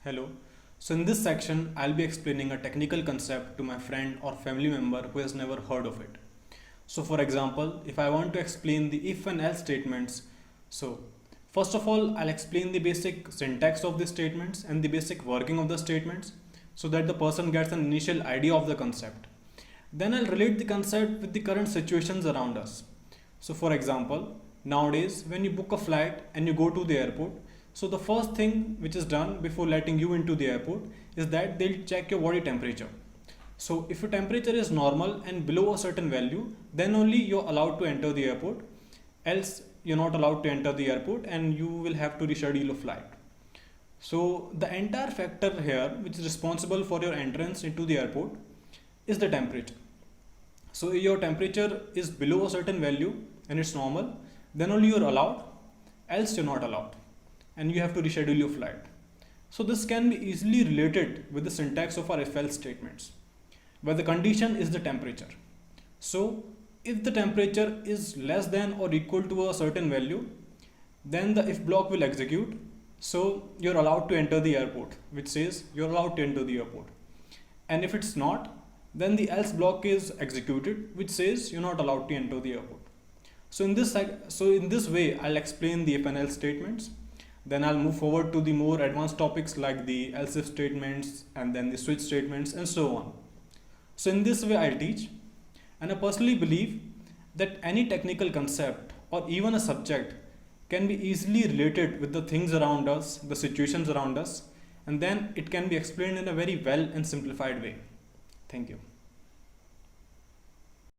Hello. So in this section, I'll be explaining a technical concept to my friend or family member who has never heard of it. So for example, if I want to explain the if and else statements, so first of all, I'll explain the basic syntax of the statements and the basic working of the statements so that the person gets an initial idea of the concept. Then I'll relate the concept with the current situations around us. So for example, nowadays when you book a flight and you go to the airport, so the first thing which is done before letting you into the airport is that they'll check your body temperature. So if your temperature is normal and below a certain value, then only you're allowed to enter the airport. Else you're not allowed to enter the airport and you will have to reschedule a flight. So the entire factor here which is responsible for your entrance into the airport is the temperature. So your temperature is below a certain value and it's normal, then only you're allowed, else you're not allowed and you have to reschedule your flight. So this can be easily related with the syntax of our if-else statements, where the condition is the temperature. So if the temperature is less than or equal to a certain value, then the if block will execute. So you're allowed to enter the airport, which says you're allowed to enter the airport. And if it's not, then the else block is executed, which says you're not allowed to enter the airport. So in this way, I'll explain the if and else statements. Then I'll move forward to the more advanced topics like the else if statements and then the switch statements and so on. So in this way I'll teach, and I personally believe that any technical concept or even a subject can be easily related with the things around us, the situations around us, and then it can be explained in a very well and simplified way. Thank you.